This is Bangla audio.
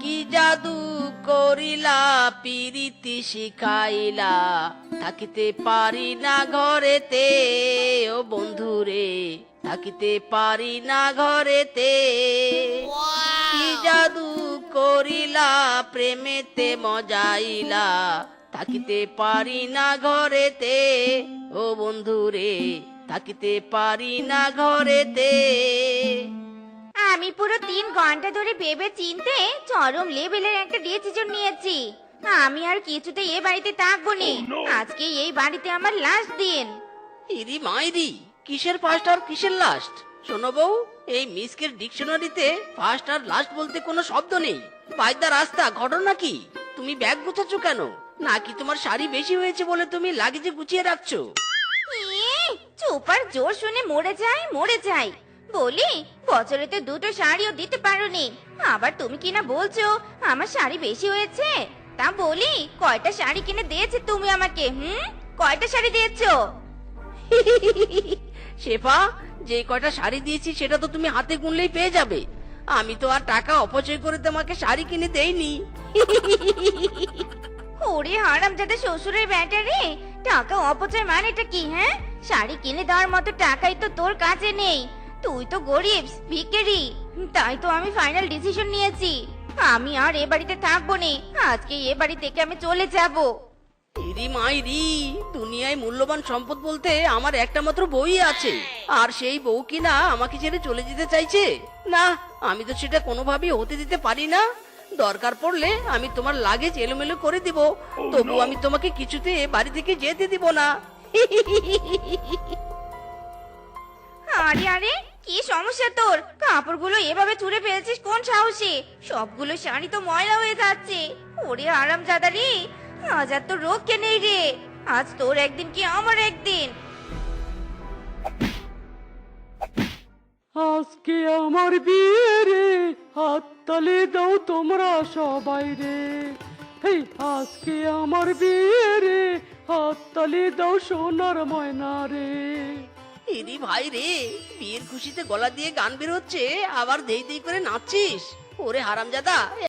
কি জাদু করিলা পিরিতি শিখাইলা, থাকিতে পারি না ঘরেতে ও বন্ধুরে, থাকিতে পারি না ঘরেতে। কি জাদু করিলা প্রেমেতে মজাইলা, থাকিতে পারি না ঘরেতে ও বন্ধুরে, থাকিতে পারি না ঘরেতে। আমি পুরো 3 ঘন্টা ধরে ভেবে চিনতে চরম লেভেলের একটা ডিসিশন নিয়েছি। আমি আর কিছুতে এ বাড়িতে থাকবো না। আজকে এই বাড়িতে আমার লাস্ট দিন। ইরি মাইরি, কিসের ফার্স্ট আর কিসের লাস্ট? শোনো বউ, এই মিসকের ডিকশনারিতে ফার্স্ট আর লাস্ট বলতে কোনো শব্দ নেই। পায়দা রাস্তা, ঘটনা কি? তুমি ব্যাগ গুছাচ্ছ কেন? নাকি তোমার শাড়ি বেশি হয়েছে বলে তুমি লাগেজে গুছিয়ে রাখছো? চোপার জোর শুনে মরে যাই মরে যাই। বলি বছরে তো 2টো শাড়িও দিতে পারোনি, আবার তুমি কিনা বলছো আমার শাড়ি বেশি হয়েছে। তা বলি কয়টা শাড়ি কিনে দিয়েছে তুমি আমাকে? কয়টা শাড়ি দিয়েছো? শেফা, যে কয়টা শাড়ি দিয়েছি সেটা তো তুমি হাতে গুনলেই পেয়ে যাবে। আমি তো আর টাকা অপচয় করে তোমাকে শাড়ি কিনে দেইনি। ওরে হারামজাদা শ্বশুরের ব্যাটা রে, টাকা অপচয় মানেটা কি? শাড়ি কিনে দেওয়ার মতো টাকাই তো তোর কাছে নেই। তুই তো গরিব ভিখারি। তাই তো আমি ফাইনাল ডিসিশন নিয়েছি, আমি আর এ বাড়িতে থাকবো না। আজকে এ বাড়ি থেকে আমি চলে যাব। ইরি মাইরি, দুনিয়ায় মূল্যবান সম্পদ বলতে আমার একটা মাত্র বই আছে, আর সেই বউ কিনা আমাকে ছেড়ে চলে যেতে চাইছে? না, আমি তো সেটা কোনোভাবেই হতে দিতে পারি না। দরকার পড়লে আমি তোমার লাগেজ এলোমেলো করে দিব, তবু আমি তোমাকে কিছুতে এ বাড়ি থেকে যেতে দিব না। আরে আরে, কি সমস্যা তোর? কাপড়গুলো এভাবে চুরে ফেলছিস কোন সাহসে? সবগুলো শাড়ি তো ময়লা হয়ে যাচ্ছে। ওরে হারামজাদা রে, আজ আর তো রক্ষে নেই রে। আজ তোর একদিন কি আমার একদিন। আজকে আমার বিয়ে রে, হাততালি দাও তোমরা সবাই রে। হেই, আজকে আমার বিয়ে রে, হাততালি দাও সোনার ময়না রে। ইরি ভাই রে, বিয়ের খুশিতে গলা দিয়ে গান বের হচ্ছে, আবার দেই দেই করে নাচছিস? ওরে হারামজাদা,